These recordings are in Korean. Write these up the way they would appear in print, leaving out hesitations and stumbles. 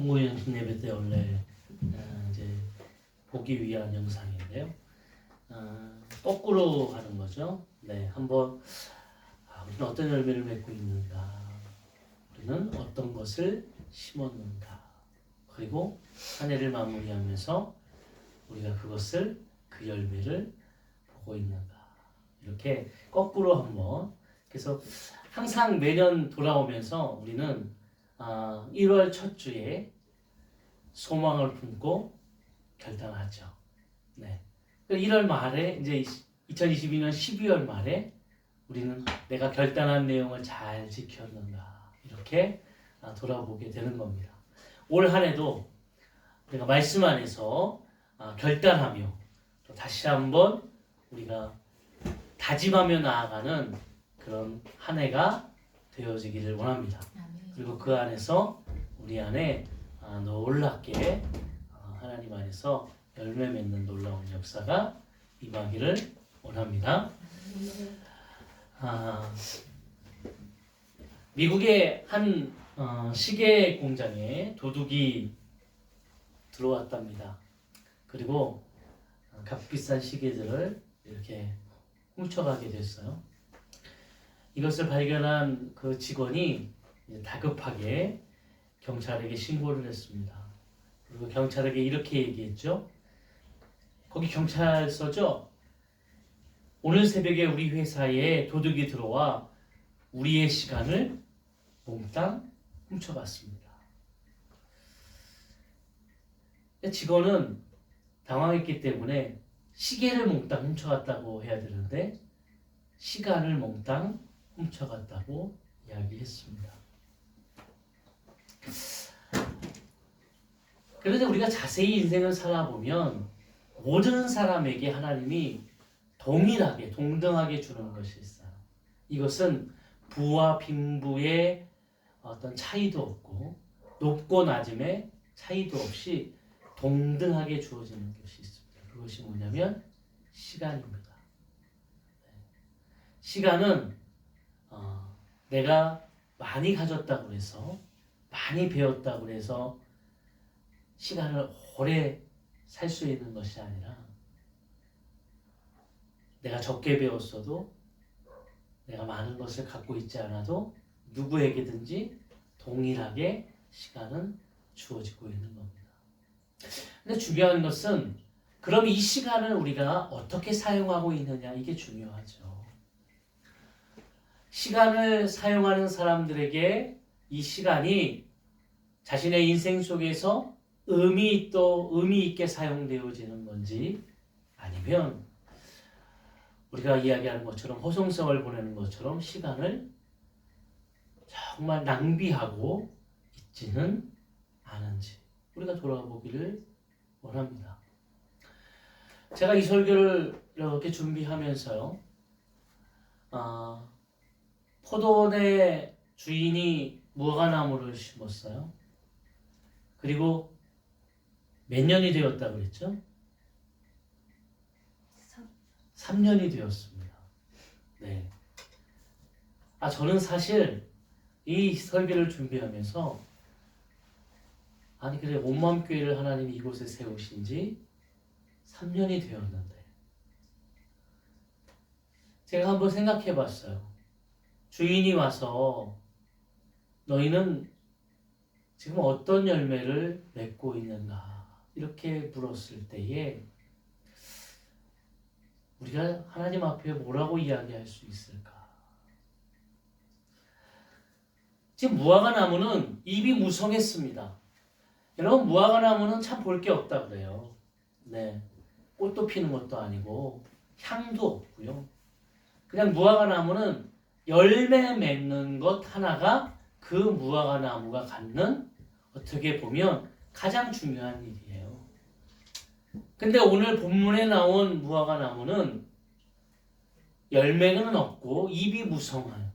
송구영신 예배 때 원래 이제 보기 위한 영상인데요. 거꾸로 하는 거죠. 네, 한번 우리는 어떤 열매를 맺고 있는가, 우리는 어떤 것을 심었는가, 그리고 한 해를 마무리하면서 우리가 그 열매를 보고 있는가, 이렇게 거꾸로 한번. 그래서 항상 매년 돌아오면서 우리는 1월 첫 주에 소망을 품고 결단하죠. 네. 1월 말에 이제 2022년 12월 말에 우리는 내가 결단한 내용을 잘 지켰는가, 이렇게 돌아보게 되는 겁니다. 올 한 해도 우리가 말씀 안에서 결단하며 또 다시 한번 우리가 다짐하며 나아가는 그런 한 해가 되어지기를 원합니다. 그리고 그 안에서 우리 안에 놀랍게 하나님 안에서 열매 맺는 놀라운 역사가 임하기를 원합니다. 미국의 한 시계 공장에 도둑이 들어왔답니다. 그리고 값비싼 시계들을 이렇게 훔쳐가게 됐어요. 이것을 발견한 그 직원이 다급하게 경찰에게 신고를 했습니다. 그리고 경찰에게 이렇게 얘기했죠. 거기 경찰서죠. 오늘 새벽에 우리 회사에 도둑이 들어와 우리의 시간을 몽땅 훔쳐갔습니다. 직원은 당황했기 때문에 시계를 몽땅 훔쳐갔다고 해야 되는데 시간을 몽땅 훔쳐갔다고 이야기했습니다. 그런데 우리가 자세히 인생을 살아보면 모든 사람에게 하나님이 동일하게 동등하게 주는 것이 있어요. 이것은 부와 빈부의 어떤 차이도 없고 높고 낮음의 차이도 없이 동등하게 주어지는 것이 있습니다. 그것이 뭐냐면 시간입니다. 시간은 내가 많이 가졌다고 해서 많이 배웠다고 해서 시간을 오래 살 수 있는 것이 아니라 내가 적게 배웠어도 내가 많은 것을 갖고 있지 않아도 누구에게든지 동일하게 시간은 주어지고 있는 겁니다. 근데 중요한 것은 그럼 이 시간을 우리가 어떻게 사용하고 있느냐, 이게 중요하죠. 시간을 사용하는 사람들에게 이 시간이 자신의 인생 속에서 의미 있게 사용되어지는 건지, 아니면 우리가 이야기하는 것처럼 허송세월 보내는 것처럼 시간을 정말 낭비하고 있지는 않은지 우리가 돌아보기를 원합니다. 제가 이 설교를 이렇게 준비하면서요, 포도원의 주인이 무화과나무를 심었어요. 그리고 몇 년이 되었다고 그랬죠? 3년이 되었습니다. 네. 저는 사실 이 설교를 준비하면서 그래, 온맘교회를 하나님이 이곳에 세우신 지 3년이 되었는데 제가 한번 생각해 봤어요. 주인이 와서 너희는 지금 어떤 열매를 맺고 있는가, 이렇게 물었을 때에 우리가 하나님 앞에 뭐라고 이야기할 수 있을까? 지금 무화과나무는 잎이 무성했습니다. 여러분, 무화과나무는 참 볼 게 없다 그래요. 네, 꽃도 피는 것도 아니고 향도 없고요. 그냥 무화과나무는 열매 맺는 것 하나가 그 무화과나무가 갖는, 어떻게 보면 가장 중요한 일이에요. 근데 오늘 본문에 나온 무화과나무는 열매는 없고 잎이 무성해요.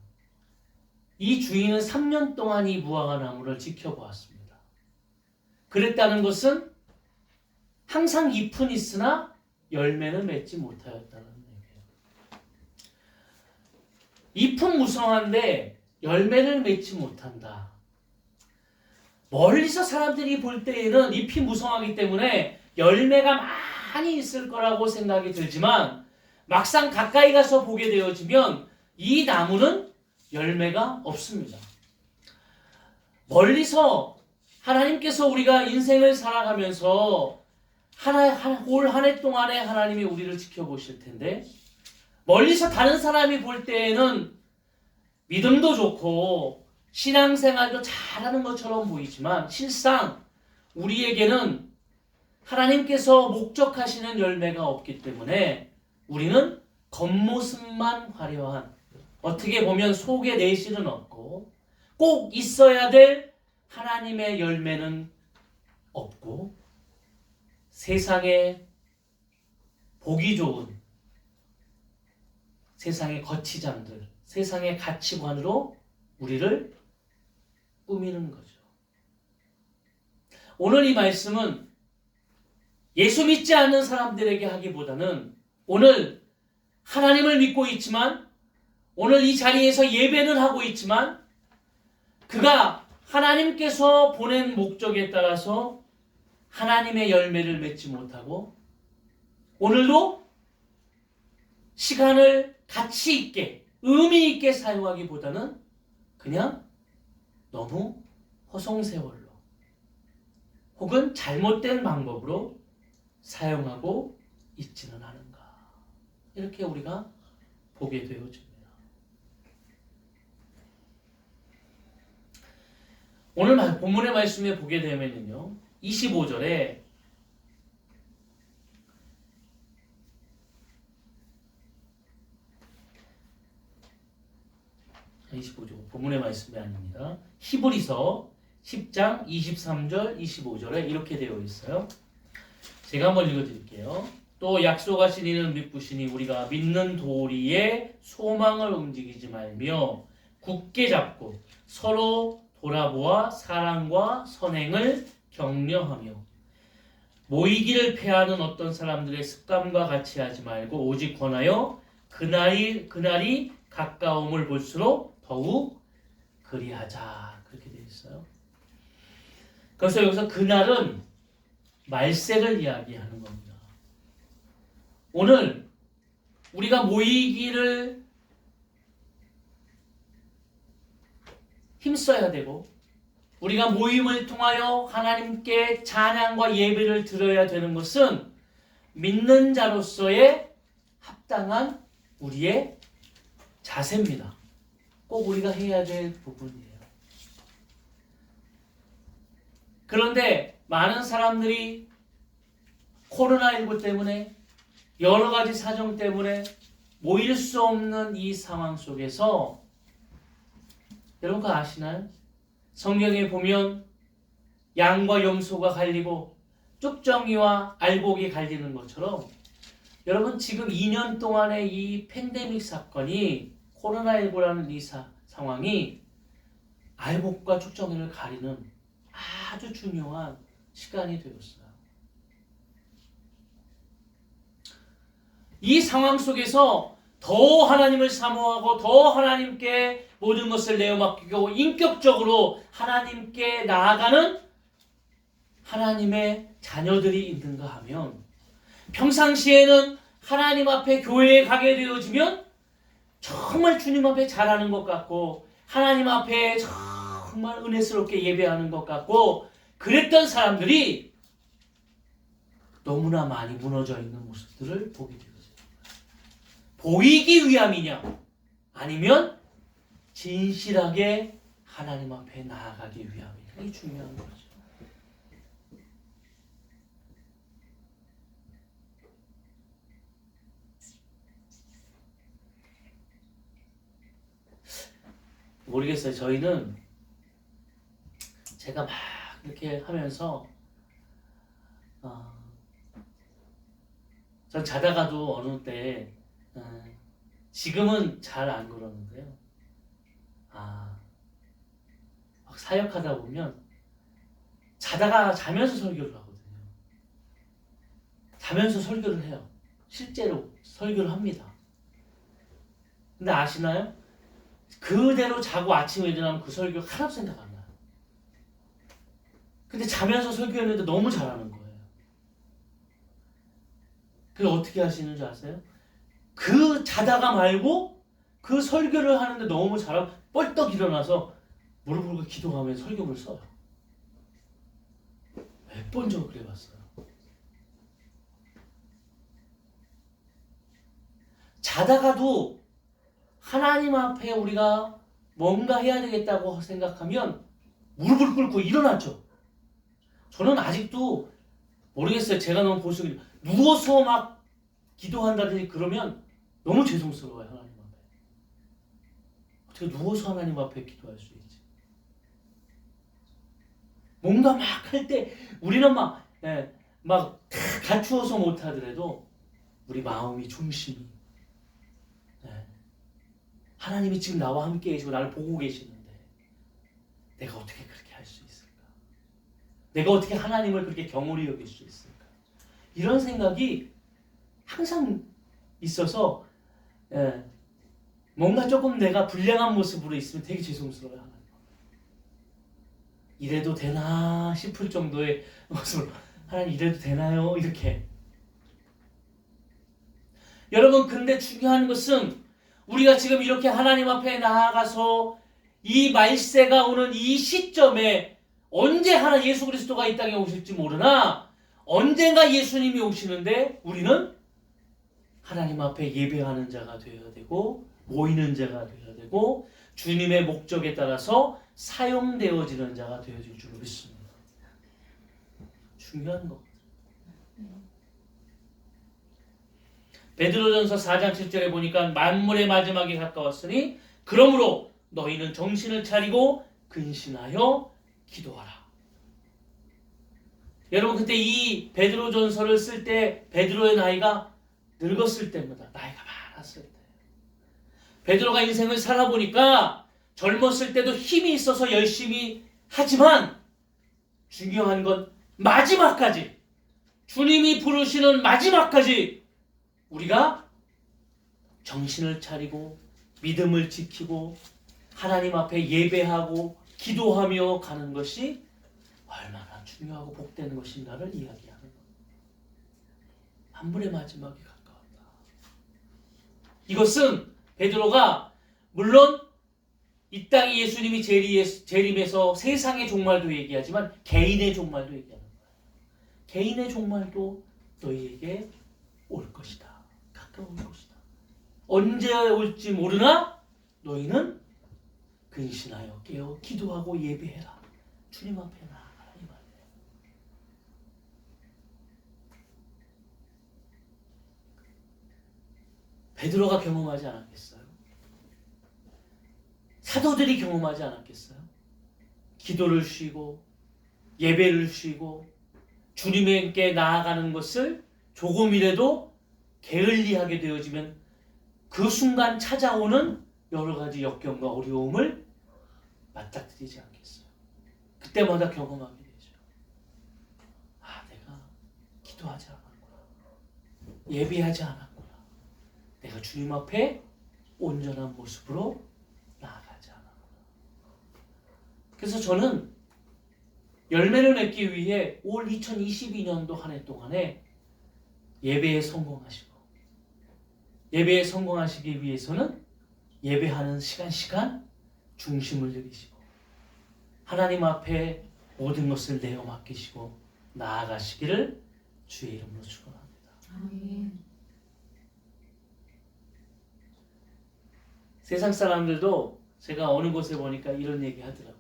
이 주인은 3년 동안 이 무화과나무를 지켜보았습니다. 그랬다는 것은 항상 잎은 있으나 열매는 맺지 못하였다는 얘기예요. 잎은 무성한데 열매를 맺지 못한다. 멀리서 사람들이 볼 때에는 잎이 무성하기 때문에 열매가 많이 있을 거라고 생각이 들지만 막상 가까이 가서 보게 되어지면 이 나무는 열매가 없습니다. 멀리서 하나님께서 우리가 인생을 살아가면서 올 한 해 동안에 하나님이 우리를 지켜보실 텐데 멀리서 다른 사람이 볼 때에는 믿음도 좋고 신앙생활도 잘하는 것처럼 보이지만 실상 우리에게는 하나님께서 목적하시는 열매가 없기 때문에 우리는 겉모습만 화려한, 어떻게 보면 속에 내실은 없고 꼭 있어야 될 하나님의 열매는 없고 세상에 보기 좋은 세상의 거치장들, 세상의 가치관으로 우리를 꾸미는 거죠. 오늘 이 말씀은 예수 믿지 않는 사람들에게 하기보다는 오늘 하나님을 믿고 있지만 오늘 이 자리에서 예배는 하고 있지만 그가 하나님께서 보낸 목적에 따라서 하나님의 열매를 맺지 못하고 오늘도 시간을 가치 있게 의미 있게 사용하기보다는 그냥 너무 허송세월로 혹은 잘못된 방법으로 사용하고 있지는 않은가, 이렇게 우리가 보게 되어집니다. 오늘 본문의 말씀에 보게 되면요 25절에 본문의 말씀이 아닙니다. 히브리서 10장 23절 25절에 이렇게 되어 있어요. 제가 한번 읽어드릴게요. 또 약속하신 이는 믿으시니 우리가 믿는 도리에 소망을 움직이지 말며 굳게 잡고 서로 돌아보아 사랑과 선행을 격려하며 모이기를 패하는 어떤 사람들의 습관과 같이 하지 말고 오직 권하여 그날이 가까움을 볼수록 더욱 그리하자, 그렇게 되어 있어요. 그래서 여기서 그날은 말세를 이야기하는 겁니다. 오늘 우리가 모이기를 힘써야 되고 우리가 모임을 통하여 하나님께 찬양과 예배를 드려야 되는 것은 믿는 자로서의 합당한 우리의 자세입니다. 꼭 우리가 해야 될 부분이에요. 그런데 많은 사람들이 코로나19 때문에 여러 가지 사정 때문에 모일 수 없는 이 상황 속에서 여러분 그거 아시나요? 성경에 보면 양과 염소가 갈리고 쭉정이와 알곡이 갈리는 것처럼 여러분 지금 2년 동안의 이 팬데믹 사건이 코로나19라는 이 상황이 알곡과 쭉정이를 가리는 아주 중요한 시간이 되었어요. 이 상황 속에서 더 하나님을 사모하고 더 하나님께 모든 것을 내어 맡기고 인격적으로 하나님께 나아가는 하나님의 자녀들이 있는가 하면 평상시에는 하나님 앞에 교회에 가게 되어지면 정말 주님 앞에 잘하는 것 같고 하나님 앞에 정말 은혜스럽게 예배하는 것 같고 그랬던 사람들이 너무나 많이 무너져 있는 모습들을 보게 되어져요. 보이기 위함이냐 아니면 진실하게 하나님 앞에 나아가기 위함이냐, 이게 중요한 거죠. 모르겠어요. 저희는 제가 막 이렇게 하면서 전 자다가도 어느 때 지금은 잘 안 그러는데요. 막 사역하다 보면 자면서 설교를 하거든요. 자면서 설교를 해요. 실제로 설교를 합니다. 근데 아시나요? 그대로 자고 아침에 일어나면 그 설교 하나도 생각 안 나요. 근데 자면서 설교했는데 너무 잘하는 거예요. 그래서 어떻게 하시는 줄 아세요? 그 자다가 말고 그 설교를 하는데 너무 잘하고 뻘떡 일어나서 무릎 꿇고 기도하며 설교를 써요. 몇 번 저 그래봤어요. 자다가도 하나님 앞에 우리가 뭔가 해야 되겠다고 생각하면 무릎을 꿇고 일어났죠. 저는 아직도 모르겠어요. 제가 너무 보수적이에요. 누워서 막 기도한다든지 그러면 너무 죄송스러워요. 하나님 앞에. 어떻게 누워서 하나님 앞에 기도할 수 있지? 뭔가 막 할 때 우리는 막 갖추어서 못하더라도 우리 마음이 중심이 하나님이 지금 나와 함께 계시고 나를 보고 계시는데 내가 어떻게 그렇게 할 수 있을까? 내가 어떻게 하나님을 그렇게 경홀히 여길 수 있을까? 이런 생각이 항상 있어서 뭔가 조금 내가 불량한 모습으로 있으면 되게 죄송스러워요. 하나님. 이래도 되나 싶을 정도의 모습으로 하나님 이래도 되나요? 이렇게. 여러분 근데 중요한 것은 우리가 지금 이렇게 하나님 앞에 나아가서 이 말세가 오는 이 시점에 언제 하나 예수 그리스도가 이 땅에 오실지 모르나 언젠가 예수님이 오시는데 우리는 하나님 앞에 예배하는 자가 되어야 되고 모이는 자가 되어야 되고 주님의 목적에 따라서 사용되어지는 자가 되어질 줄 믿습니다. 중요한 거. 베드로전서 4장 7절에 보니까 만물의 마지막이 가까웠으니 그러므로 너희는 정신을 차리고 근신하여 기도하라. 여러분 그때 이 베드로전서를 쓸 때 베드로의 나이가 늙었을 때입니다. 나이가 많았을 때. 베드로가 인생을 살아보니까 젊었을 때도 힘이 있어서 열심히 하지만 중요한 건 마지막까지 주님이 부르시는 마지막까지 우리가 정신을 차리고 믿음을 지키고 하나님 앞에 예배하고 기도하며 가는 것이 얼마나 중요하고 복되는 것인가를 이야기하는 겁니다. 만물의 마지막이 가까웠다. 이것은 베드로가 물론 이 땅에 예수님이 재림해서 세상의 종말도 얘기하지만 개인의 종말도 얘기하는 거예요. 개인의 종말도 너희에게 올 것이다. 가까운 것이다. 언제 올지 모르나 너희는 근신하여 깨어 기도하고 예배해라. 주님 앞에 나아가라 이 말이에요. 베드로가 경험하지 않았겠어요? 사도들이 경험하지 않았겠어요? 기도를 쉬고 예배를 쉬고 주님께 나아가는 것을 조금이라도 게을리하게 되어지면 그 순간 찾아오는 여러 가지 역경과 어려움을 맞닥뜨리지 않겠어요. 그때마다 경험하게 되죠. 아, 내가 기도하지 않았구나. 예배하지 않았구나. 내가 주님 앞에 온전한 모습으로 나아가지 않았구나. 그래서 저는 열매를 맺기 위해 올 2022년도 한 해 동안에 예배에 성공하시고 예배에 성공하시기 위해서는 예배하는 시간 중심을 들이시고 하나님 앞에 모든 것을 내어 맡기시고 나아가시기를 주의 이름으로 축원합니다. 아멘. 세상 사람들도 제가 어느 곳에 보니까 이런 얘기 하더라고요.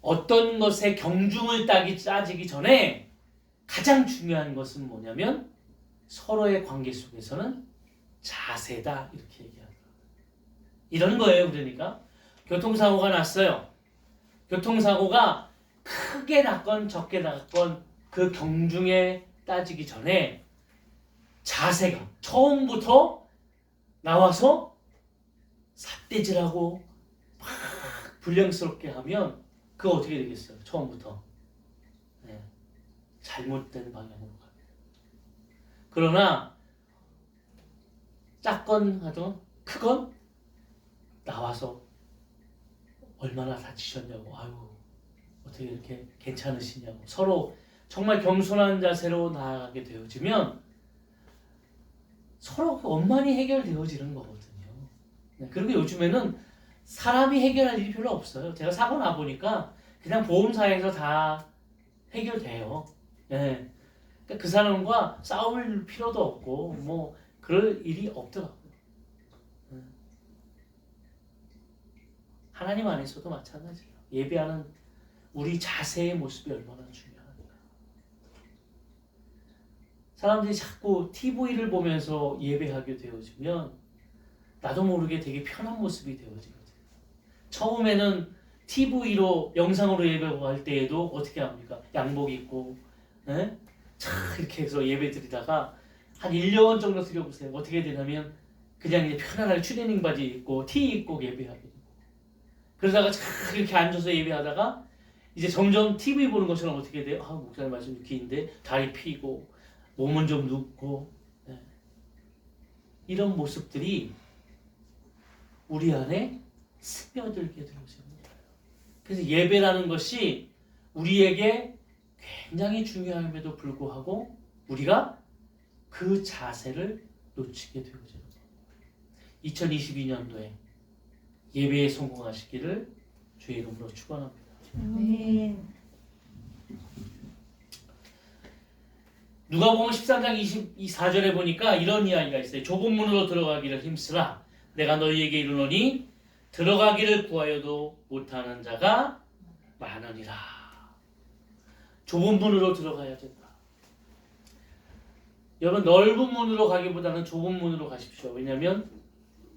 어떤 것에 경중을 따지기 전에 가장 중요한 것은 뭐냐면 서로의 관계 속에서는 자세다 이렇게 얘기하더라고요. 이런 거예요. 그러니까 교통사고가 났어요. 교통사고가 크게 났건 적게 났건 그 경중에 따지기 전에 자세가 처음부터 나와서 삿대질하고 막 불량스럽게 하면 그거 어떻게 되겠어요? 처음부터 잘못된 방향으로 갑니다. 그러나 작건 하든 크건 나와서 얼마나 다치셨냐고 아유 어떻게 이렇게 괜찮으시냐고 서로 정말 겸손한 자세로 나아가게 되어지면 서로 그 원만히 해결되어지는 거거든요. 네, 그리고 요즘에는 사람이 해결할 일이 별로 없어요. 제가 사고 나 보니까 그냥 보험사에서 다 해결돼요. 네. 그러니까 그 사람과 싸울 필요도 없고 뭐 그럴 일이 없더라고요. 하나님 안에서도 마찬가지예요. 예배하는 우리 자세의 모습이 얼마나 중요한가. 사람들이 자꾸 TV를 보면서 예배하게 되어지면 나도 모르게 되게 편한 모습이 되어지거든요. 처음에는 TV로 영상으로 예배할 때에도 어떻게 합니까? 양복 입고 네? 이렇게 해서 예배 드리다가 한 1년 정도 드려보세요. 어떻게 되냐면 그냥 이제 편안하게 추리닝 바지 입고 티 입고 예배하게 되고 그러다가 이렇게 앉아서 예배하다가 이제 점점 TV 보는 것처럼 어떻게 돼요? 아, 목사님 말씀이 긴데 다리 펴고 몸은 좀 눕고 네. 이런 모습들이 우리 안에 스며들게 되어지는 거예요. 그래서 예배라는 것이 우리에게 굉장히 중요함에도 불구하고 우리가 그 자세를 놓치게 되어지는 거예요. 2022년도에 예배에 성공하시기를 주의 이름으로 축원합니다. 아멘. 누가복음 13장 24절에 보니까 이런 이야기가 있어요. 좁은 문으로 들어가기를 힘쓰라. 내가 너희에게 이르노니 들어가기를 구하여도 못하는 자가 많으니라. 좁은 문으로 들어가야 된다. 여러분 넓은 문으로 가기보다는 좁은 문으로 가십시오. 왜냐하면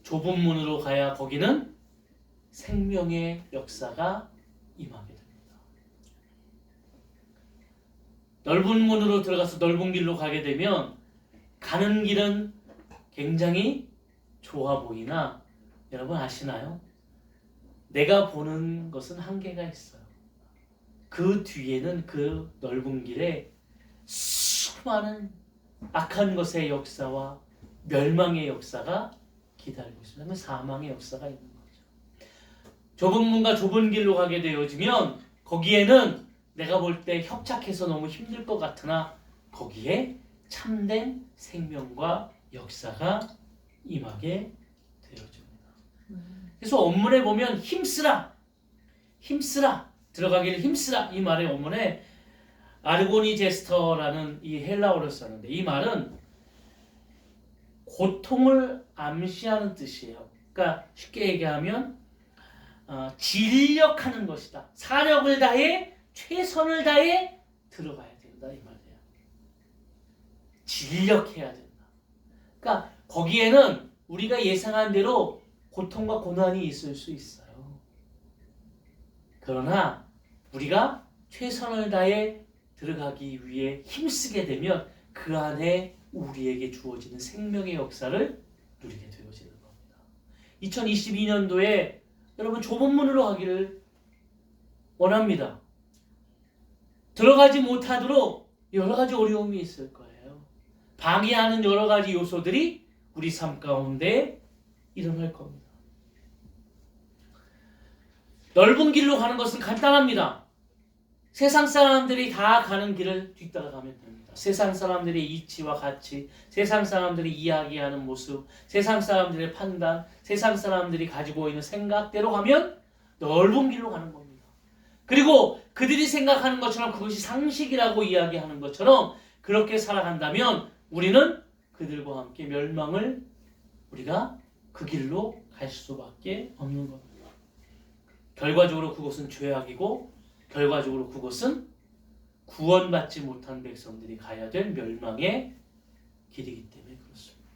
좁은 문으로 가야 거기는 생명의 역사가 임하게 됩니다. 넓은 문으로 들어가서 넓은 길로 가게 되면 가는 길은 굉장히 좋아 보이나 여러분 아시나요? 내가 보는 것은 한계가 있어요. 그 뒤에는 그 넓은 길에 수많은 악한 것의 역사와 멸망의 역사가 기다리고 있습니다. 사망의 역사가 있는 거죠. 좁은 문과 좁은 길로 가게 되어지면 거기에는 내가 볼 때 협착해서 너무 힘들 것 같으나 거기에 참된 생명과 역사가 임하게 되어집니다. 그래서 원문에 보면 힘쓰라, 힘쓰라, 들어가기를 힘쓰라 이 말의 원문에 아르고니제스터라는 이 헬라어를 썼는데 이 말은 고통을 암시하는 뜻이에요. 그러니까 쉽게 얘기하면 진력하는 것이다. 사력을 다해 최선을 다해 들어가야 된다 이 말이에요. 진력해야 된다. 그러니까 거기에는 우리가 예상한 대로 고통과 고난이 있을 수 있어요. 그러나 우리가 최선을 다해 들어가기 위해 힘쓰게 되면 그 안에 우리에게 주어지는 생명의 역사를 누리게 되어지는 겁니다. 2022년도에 여러분 좁은 문으로 가기를 원합니다. 들어가지 못하도록 여러 가지 어려움이 있을 거예요. 방해하는 여러 가지 요소들이 우리 삶 가운데 일어날 겁니다. 넓은 길로 가는 것은 간단합니다. 세상 사람들이 다 가는 길을 뒤따라가면 됩니다. 세상 사람들의 이치와 가치, 세상 사람들이 이야기하는 모습, 세상 사람들의 판단, 세상 사람들이 가지고 있는 생각대로 가면 넓은 길로 가는 겁니다. 그리고 그들이 생각하는 것처럼 그것이 상식이라고 이야기하는 것처럼 그렇게 살아간다면 우리는 그들과 함께 멸망을 우리가 그 길로 갈 수밖에 없는 겁니다. 결과적으로 그것은 죄악이고 결과적으로 그것은 구원받지 못한 백성들이 가야 될 멸망의 길이기 때문에 그렇습니다.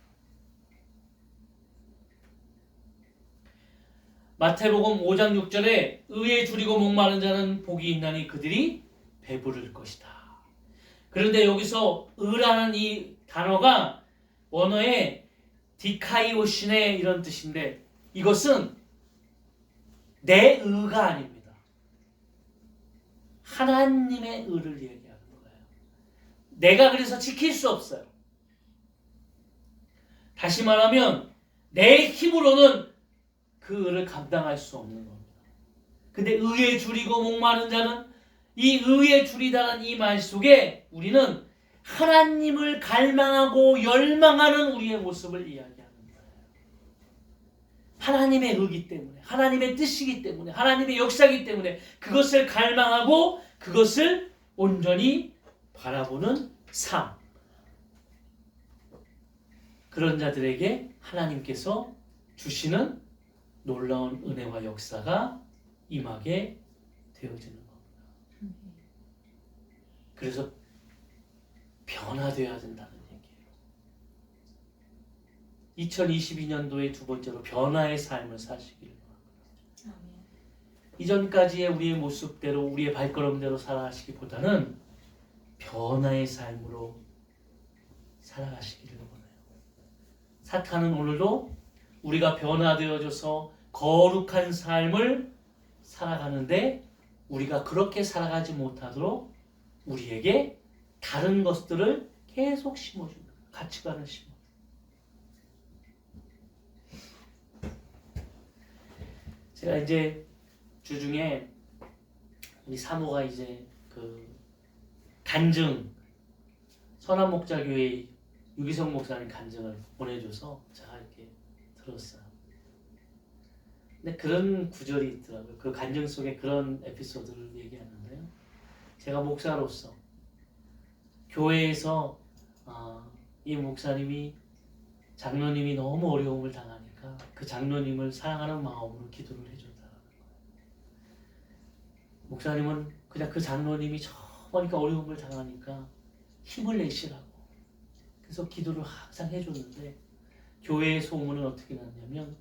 마태복음 5장 6절에 의에 줄이고 목마른 자는 복이 있나니 그들이 배부를 것이다. 그런데 여기서 의라는 이 단어가 원어에 디카이오신의 이런 뜻인데 이것은 내 의가 아닙니다. 하나님의 의를 얘기하는 거예요. 내가 그래서 지킬 수 없어요. 다시 말하면 내 힘으로는 그 의를 감당할 수 없는 겁니다. 근데 의에 줄이고 목마른 자는 이 의의 줄이 달한 이 말 속에 우리는 하나님을 갈망하고 열망하는 우리의 모습을 이야기하는 거예요. 하나님의 의기 때문에, 하나님의 뜻이기 때문에, 하나님의 역사이기 때문에 그것을 갈망하고 그것을 온전히 바라보는 삶. 그런 자들에게 하나님께서 주시는 놀라운 은혜와 역사가 임하게 되어지는 겁니다. 그래서 변화되어야 된다는 얘기예요. 2022년도의 두 번째로 변화의 삶을 사시기를 바랍니다. 이전까지의 우리의 모습대로 우리의 발걸음대로 살아가시기보다는 변화의 삶으로 살아가시기를 원해요. 사탄은 오늘도 우리가 변화되어져서 거룩한 삶을 살아가는데 우리가 그렇게 살아가지 못하도록 우리에게 다른 것들을 계속 심어줍니다. 가치관을 심어. 제가 이제 주중에 우리 사모가 이제 그 간증 선한목자교회 유기성 목사님 간증을 보내줘서 제가 이렇게 들었어요. 근데 그런 구절이 있더라고요. 그 간증 속에 그런 에피소드를 얘기하는데요. 제가 목사로서 교회에서 이 목사님이 장로님이 너무 어려움을 당하니까 그 장로님을 사랑하는 마음으로 기도를 해준다는 거예요. 목사님은 그냥 그 장로님이 저러니까 어려움을 당하니까 힘을 내시라고 그래서 기도를 항상 해줬는데 교회의 소문은 어떻게 났냐면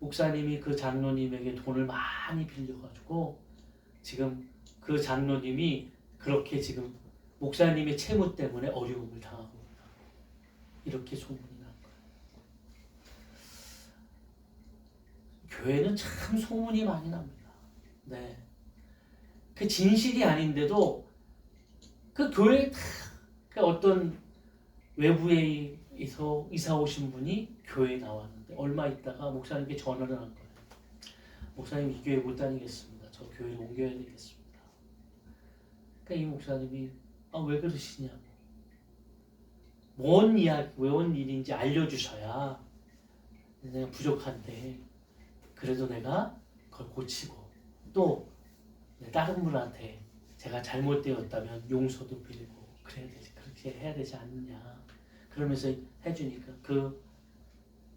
목사님이 그 장로님에게 돈을 많이 빌려가지고 지금 그 장로님이 그렇게 지금 목사님의 채무 때문에 어려움을 당하고 있다. 이렇게 소문이 난 거예요. 교회는 참 소문이 많이 납니다. 네. 그 진실이 아닌데도 그 교회에 다 그 어떤 외부에서 이사 오신 분이 교회에 나왔는데 얼마 있다가 목사님께 전화를 한 거예요. 목사님 이 교회 못 다니겠습니다. 저 교회를 옮겨야 되겠습니다. 그러니까 이 목사님이 왜 그러시냐고 뭔 이야기, 왜 온 일인지 알려주셔야 내가 부족한데 그래도 내가 그걸 고치고 또 다른 분한테 제가 잘못되었다면 용서도 빌고 그래야 되지, 그렇게 해야 되지 않느냐 그러면서 해주니까 그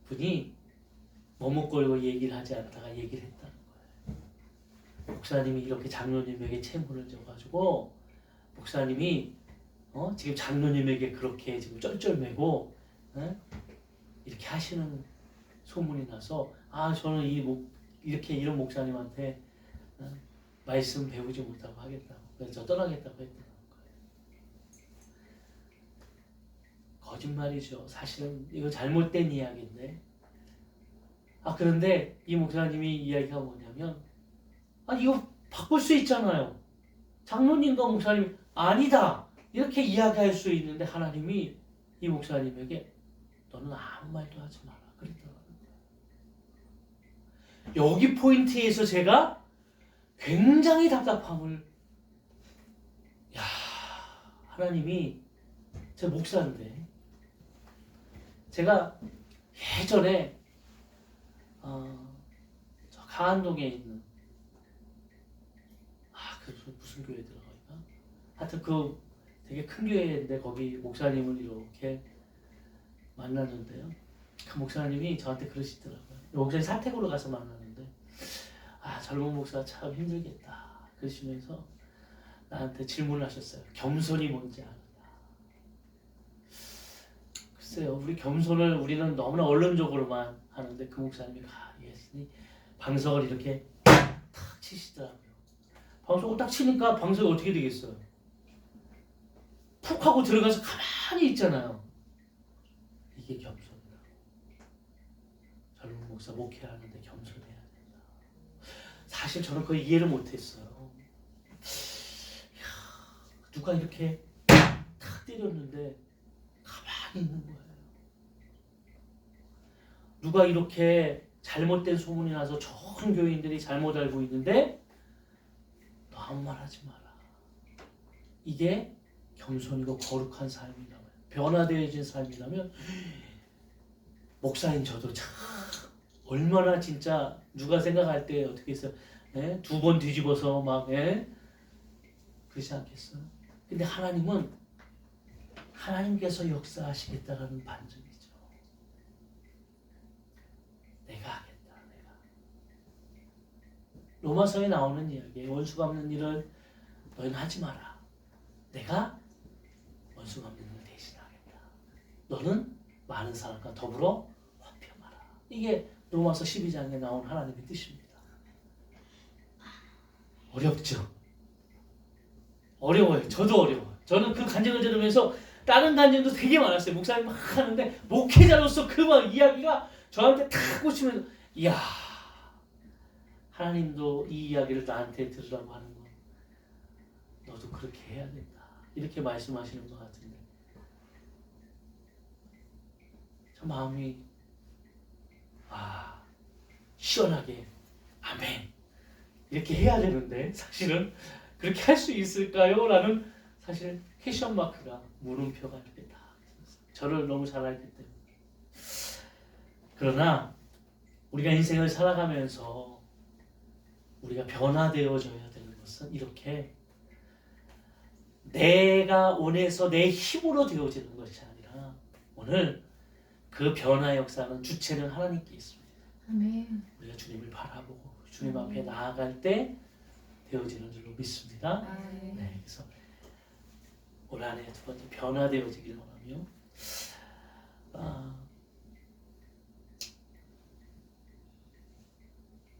분이 머뭇거리고 얘기를 하지 않다가 얘기를 했다는 거예요. 목사님이 이렇게 장로님에게 채무를 져가지고 목사님이 지금 장로님에게 그렇게 지금 쩔쩔매고 이렇게 하시는 소문이 나서 저는 이렇게 이런 목사님한테 말씀 배우지 못하고 하겠다고 그래서 저 떠나겠다고 했다는 거예요. 거짓말이죠. 사실은 이거 잘못된 이야기인데 그런데 이 목사님이 이야기가 뭐냐면 이거 바꿀 수 있잖아요. 장로님과 목사님 아니다 이렇게 이야기할 수 있는데 하나님이 이 목사님에게 너는 아무 말도 하지 마라 그랬더라고요. 여기 포인트에서 제가 굉장히 답답함을 하나님이 제 목사인데 제가 예전에 저 강안동에 있는 그 무슨 교회 들어가니까 하여튼 그 되게 큰 교회인데 거기 목사님을 이렇게 만났는데요. 그 목사님이 저한테 그러시더라고요. 목사님 사택으로 가서 만났는데 젊은 목사 참 힘들겠다 그러시면서 나한테 질문을 하셨어요. 겸손이 뭔지 아느냐. 글쎄요. 우리 겸손을 우리는 너무나 언론적으로만 하는데 그 목사님이 예수님 방석을 이렇게 탁 치시더라고요. 방석을 딱 치니까 방석이 어떻게 되겠어요? 푹 하고 들어가서 가만히 있잖아요. 이게 겸손이다. 젊은 목사 목회하는데 겸손해야 된다. 사실 저는 그걸 이해를 못했어요. 누가 이렇게 탁 때렸는데 가만히 있는 거예요. 누가 이렇게 잘못된 소문이 나서 좋은 교인들이 잘못 알고 있는데 너 아무 말 하지 마라. 이게 겸손이고 거룩한 삶이라면, 변화되어진 삶이라면, 목사님 저도 참 얼마나 진짜 누가 생각할 때 어떻게 해서 두 번 뒤집어서 막 그러지 않겠어요? 근데 하나님은 하나님께서 역사하시겠다라는 반증이죠. 내가 하겠다. 내가. 로마서에 나오는 이야기, 원수 갚는 일을 너희는 하지 마라. 내가 원수 갚는 일을 대신하겠다. 너는 많은 사람과 더불어 화평하라. 이게 로마서 12장에 나온 하나님의 뜻입니다. 어렵죠? 어려워요. 저도 어려워요. 저는 그 간증을 들으면서 다른 간증도 되게 많았어요. 목사님 막 하는데 목회자로서 그 막 이야기가 저한테 탁 꽂히면서 이야, 하나님도 이 이야기를 나한테 들으라고 하는 건 너도 그렇게 해야겠다. 이렇게 말씀하시는 것 같은데 저 마음이 시원하게 아멘 이렇게 해야 되는데 사실은 그렇게 할 수 있을까요? 라는 사실 퀘션 마크가 물음표가 이렇게 다 저를 너무 잘 알기 때문에. 그러나 우리가 인생을 살아가면서 우리가 변화되어져야 되는 것은 이렇게 내가 원해서 내 힘으로 되어지는 것이 아니라 오늘 그 변화 역사는 주체는 하나님께 있습니다. 아멘. 우리가 주님을 바라보고 주님 앞에 나아갈 때 되어지는 줄로 믿습니다. 네, 그래서 올 한 해 두 번째 변화되어지기를 원하며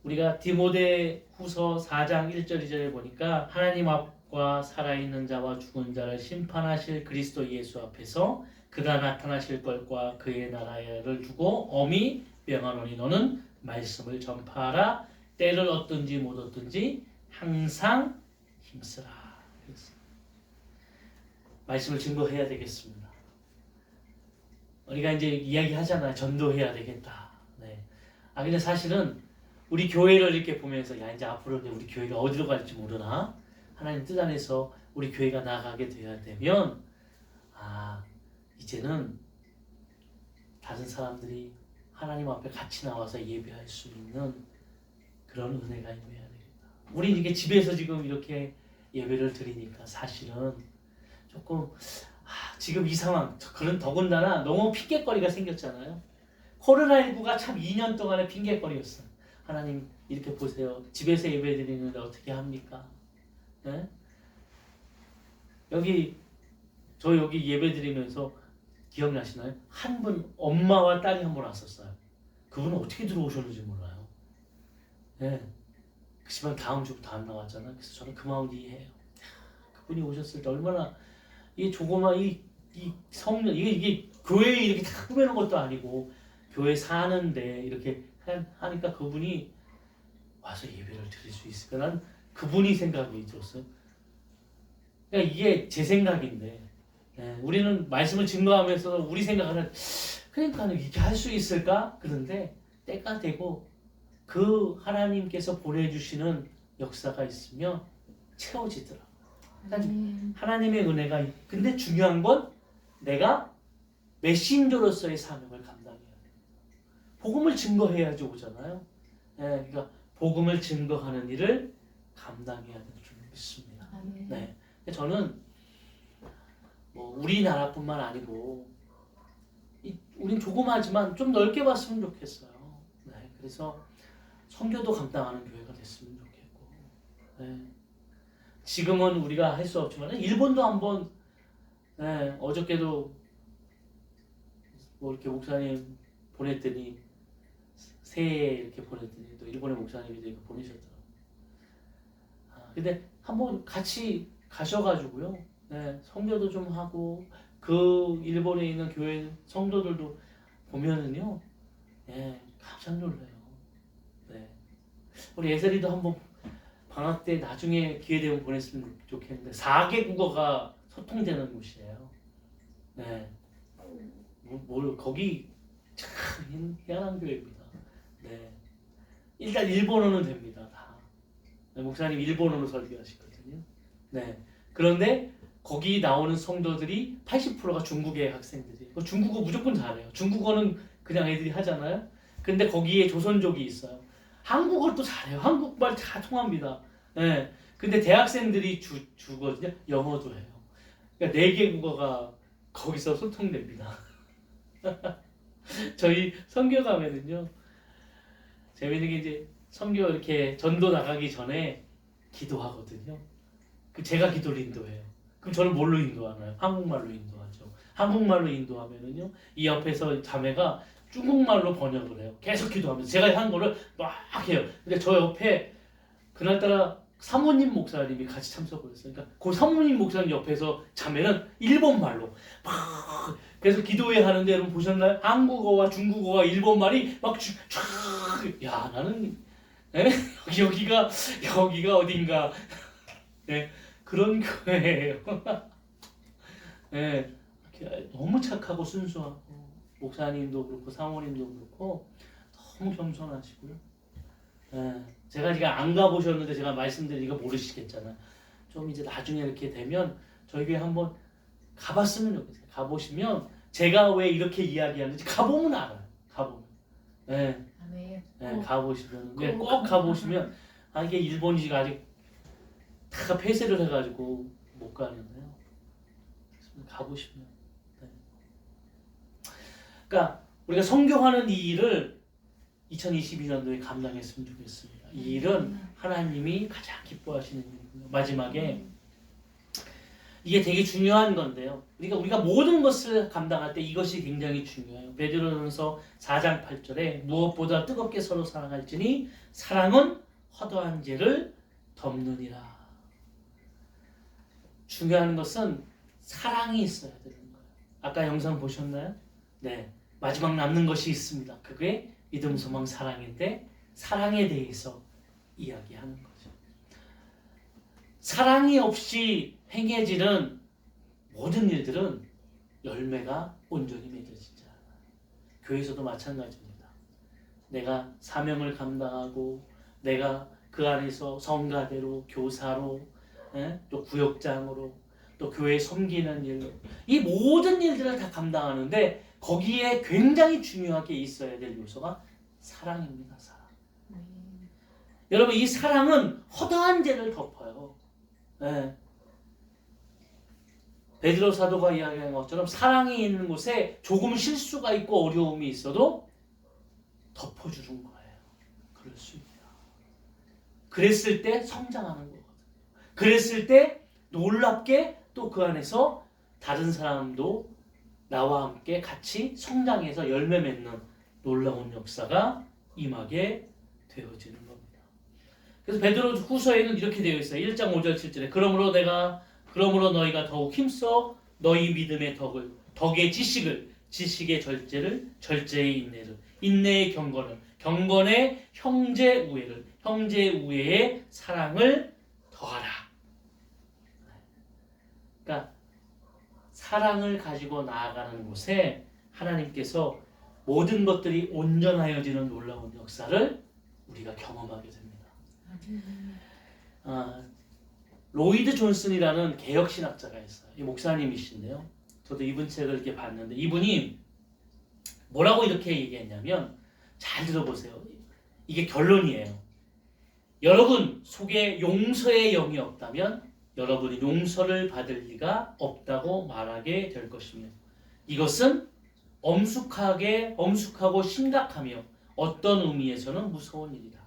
우리가 디모데후서 4장 1절 2절에 보니까 하나님 앞과 살아있는 자와 죽은 자를 심판하실 그리스도 예수 앞에서 그가 나타나실 것과 그의 나라를 두고 엄히 명하노니 너는 말씀을 전파하라. 때를 얻든지 못 얻든지 항상 힘쓰라. 말씀을 증거해야 되겠습니다. 우리가 이제 이야기하잖아요. 전도해야 되겠다. 네. 근데 사실은 우리 교회를 이렇게 보면서 야 이제 앞으로 우리 교회가 어디로 갈지 모르나 하나님 뜻 안에서 우리 교회가 나가게 되어야 되면 이제는 다른 사람들이 하나님 앞에 같이 나와서 예배할 수 있는 그런 은혜가 임해야 되겠다. 우리 이게 집에서 지금 이렇게 예배를 드리니까 사실은 조금 지금 이 상황 그런 더군다나 너무 핑계거리가 생겼잖아요. 코로나19가 참 2년 동안의 핑계거리였어요. 하나님 이렇게 보세요. 집에서 예배 드리는데 어떻게 합니까? 네? 저 여기 예배 드리면서 기억나시나요? 한 분 엄마와 딸이 한 분 왔었어요. 그분은 어떻게 들어오셨는지 몰라요. 네. 그렇지만 다음 주부터 안 나왔잖아요. 그래서 저는 그 마음을 이해해요. 그분이 오셨을 때 얼마나 이 조그만 이 성년 이게 교회에 이렇게 다 꾸며놓은 것도 아니고 교회 사는데 이렇게 하니까 그분이 와서 예배를 드릴 수 있을까? 난 그분이 생각이 들었어요. 그러니까 이게 제 생각인데 우리는 말씀을 증거하면서 우리 생각하는 그러니까 이렇게 할 수 있을까? 그런데 때가 되고 그 하나님께서 보내주시는 역사가 있으면 채워지더라고요. 하나님의 은혜가 근데 중요한 건 내가 메신저로서의 사명을 감당해야 돼요. 복음을 증거해야지 오잖아요. 그러니까 복음을 증거하는 일을 감당해야 될 줄 믿습니다. 네. 저는 뭐 우리나라뿐만 아니고 우린 조그마하지만 좀 넓게 봤으면 좋겠어요. 네. 그래서 선교도 감당하는 교회가 됐으면 좋겠고 지금은 우리가 할 수 없지만 일본도 한번 어저께도 뭐 이렇게 목사님 보냈더니 새해 이렇게 보냈더니 또 일본의 목사님이 이렇게 보내셨더라고요. 근데 한번 같이 가셔가지고요. 선교도 좀 하고 그 일본에 있는 교회 성도들도 보면은요. 깜짝 놀라요. 우리 예슬이도 한번 방학 때 나중에 기회 되면 보냈으면 좋겠는데 4개 국어가 소통되는 곳이에요. 거기 참 희한한 교회입니다. 일단 일본어는 됩니다. 다. 목사님 일본어로 설교하시거든요. 그런데 거기 나오는 성도들이 80%가 중국의 학생들이에요. 중국어 무조건 잘해요. 중국어는 그냥 애들이 하잖아요. 근데 거기에 조선족이 있어요. 한국어를 또 잘해요. 한국말 다 통합니다. 예. 근데 대학생들이 주거든요. 영어도 해요. 그러니까 4개 국어가 거기서 소통됩니다. 저희 선교 가면은요. 재밌는 게 이제 선교 이렇게 전도 나가기 전에 기도하거든요. 그 제가 기도를 인도해요. 그럼 저는 뭘로 인도하나요? 한국말로 인도하죠. 한국말로 인도하면은요. 이 옆에서 자매가 중국말로 번역을 해요. 계속 기도하면서 제가 한 거를 막 해요. 근데 저 옆에 그날따라 사모님 목사님이 같이 참석을 했어요. 그러니까 그 사모님 목사님 옆에서 자매는 일본말로 막 그래서 기도회 하는데 여러분 보셨나요? 한국어와 중국어와 일본말이 막 야 나는 네? 여기가 어딘가 네, 그런 거예요. 네, 너무 착하고 순수하고 목사님도 그렇고 사모님도 그렇고 너무 겸손하시고요. 네, 제가 지금 안 가보셨는데 제가 말씀드리니까 모르시겠잖아요. 좀 이제 나중에 이렇게 되면 저희 교회 한번 가봤으면 좋겠어요. 가보시면 제가 왜 이렇게 이야기하는지 가보면 알아요. 가보면. 네. 네, 가보시면 네, 꼭 가보시면 아 이게 일본이 아직 다 폐쇄를 해가지고 못 가는데요. 가보시면 네. 그러니까 우리가 선교하는 이 일을 2022년도에 감당했으면 좋겠습니다. 이 일은 하나님이 가장 기뻐하시는 일이고요. 마지막에 이게 되게 중요한 건데요. 우리가 모든 것을 감당할 때 이것이 굉장히 중요해요. 베드로전서 4장 8절에 무엇보다 뜨겁게 서로 사랑할지니 사랑은 허다한 죄를 덮느니라. 중요한 것은 사랑이 있어야 되는 거예요. 아까 영상 보셨나요? 네, 마지막 남는 것이 있습니다. 그게 믿음, 소망, 사랑인데 사랑에 대해서 이야기하는 거죠. 사랑이 없이 행해지는 모든 일들은 열매가 온전히 맺어지지 않아요. 교회에서도 마찬가지입니다. 내가 사명을 감당하고 내가 그 안에서 성가대로 교사로 또 구역장으로 또 교회 섬기는 일로 이 모든 일들을 다 감당하는데 거기에 굉장히 중요하게 있어야 될 요소가 사랑입니다. 사랑. 여러분 이 사랑은 허다한 죄를 덮어요. 네. 베드로 사도가 이야기한 것처럼 사랑이 있는 곳에 조금 실수가 있고 어려움이 있어도 덮어주는 거예요. 그럴 수 있다. 그랬을 때 성장하는 거거든요. 그랬을 때 놀랍게 또 그 안에서 다른 사람도 나와 함께 같이 성장해서 열매 맺는 놀라운 역사가 임하게 되어지는 겁니다. 그래서 베드로 후서에는 이렇게 되어 있어요. 1장 5절 7절에 그러므로 너희가 더욱 힘써 너희 믿음의 덕의 지식의 절제의 인내의 경건의 형제 우애의 사랑을 더하라. 그러니까 사랑을 가지고 나아가는 곳에 하나님께서 모든 것들이 온전하여지는 놀라운 역사를 우리가 경험하게 됩니다. 로이드 존슨이라는 개혁신학자가 있어요. 이 목사님이신데요. 저도 이분 책을 이렇게 봤는데 이분이 뭐라고 이렇게 얘기했냐면 잘 들어보세요. 이게 결론이에요. 여러분 속에 용서의 영이 없다면 여러분이 용서를 받을 리가 없다고 말하게 될 것이며 이것은 엄숙하고 심각하며 어떤 의미에서는 무서운 일이다.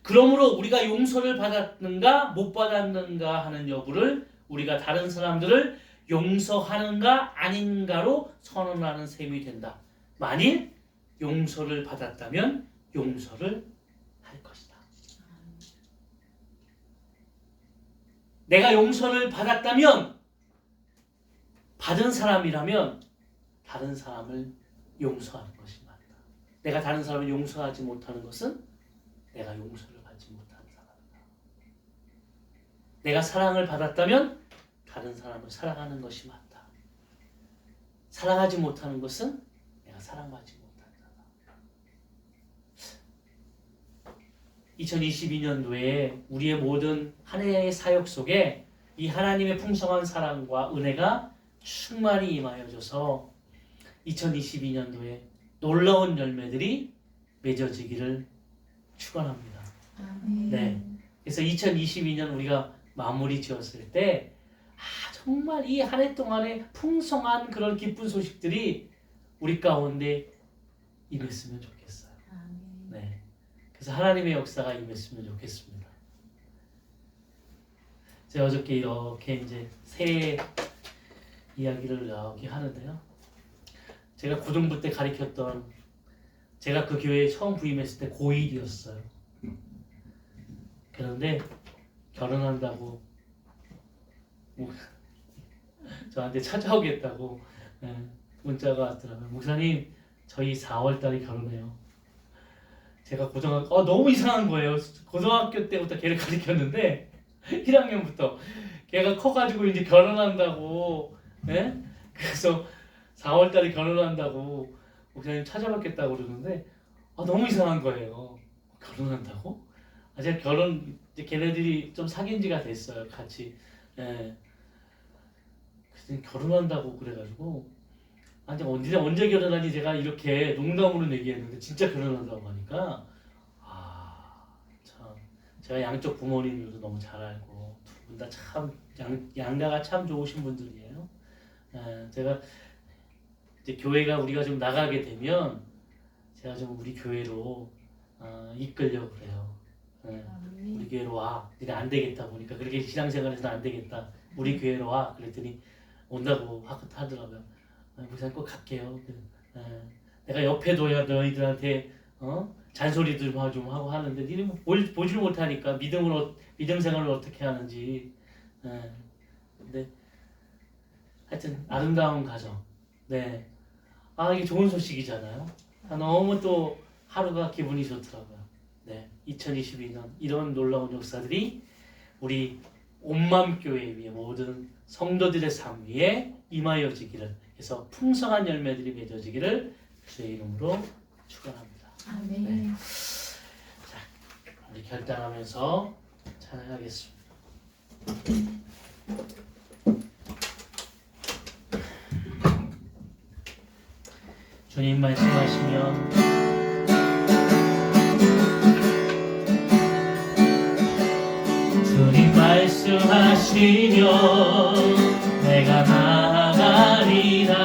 그러므로 우리가 용서를 받았는가 못 받았는가 하는 여부를 우리가 다른 사람들을 용서하는가 아닌가로 선언하는 셈이 된다. 만일 용서를 받았다면 용서를 할 것이다. 내가 용서를 받았다면 받은 사람이라면 다른 사람을 용서하는 것이 맞다. 내가 다른 사람을 용서하지 못하는 것은 내가 용서를 받지 못하는 사람이다. 내가 사랑을 받았다면 다른 사람을 사랑하는 것이 맞다. 사랑하지 못하는 것은 내가 사랑받지 못한다. 2022년도에 우리의 모든 한 해의 사역 속에 이 하나님의 풍성한 사랑과 은혜가 충만히 임하여져서 2022년도에 놀라운 열매들이 맺어지기를 축원합니다. 네. 그래서 2022년 우리가 마무리 지었을 때 정말 이 한 해 동안에 풍성한 그런 기쁜 소식들이 우리 가운데 임했으면 좋겠어요. 네. 그래서 하나님의 역사가 임했으면 좋겠습니다. 제가 어저께 이렇게 이제 새해 이야기를 이렇게 하는데요. 제가 고등부 때 가르쳤던, 제가 그 교회에 처음 부임했을 때 고1이었어요. 그런데 결혼한다고 저한테 찾아오겠다고 문자가 왔더라고요. 목사님, 저희 4월 달에 결혼해요. 제가 고등학교 너무 이상한 거예요. 고등학교 때부터 걔를 가르쳤는데 1학년부터 걔가 커가지고 이제 결혼한다고, 예? 그래서 4월 달에 결혼한다고 목사님 찾아뵙겠다고 그러는데 너무 이상한 거예요. 결혼한다고? 제가 이제 걔네들이 좀 사귄 지가 됐어요. 같이. 예. 그래서 결혼한다고 그래가지고 언제 결혼하니 제가 이렇게 농담으로 얘기했는데 진짜 결혼한다고 하니까 참 제가 양쪽 부모님들도 너무 잘 알고 두 분 다 참 양가가 참 좋으신 분들이에요. 제가 이제 교회가 우리가 좀 나가게 되면 제가 좀 우리 교회로 이끌려고 그래요. 우리 교회로 와. 근데 안 되겠다 보니까 그렇게 신앙생활에서는 안 되겠다. 우리 교회로 와. 그랬더니 온다고 하더라고요. 목사님 꼭 갈게요. 내가 옆에 둬야 너희들한테 잔소리들 좀 하고 하는데 니는 보질 못하니까 믿음 생활을 어떻게 하는지. 근데 하여튼 아름다운 가정. 네. 이게 좋은 소식이잖아요. 너무 또 하루가 기분이 좋더라고요. 네. 2022년 이런 놀라운 역사들이 우리 온맘교회 위에 모든 성도들의 삶 위에 임하여지기를, 그래서 풍성한 열매들이 맺어지기를 주의 이름으로 축원합니다. 아멘. 네. 자, 우리 결단하면서 찬양하겠습니다. 주님 말씀하시면 주님 말씀하시면 내가 나아가리라.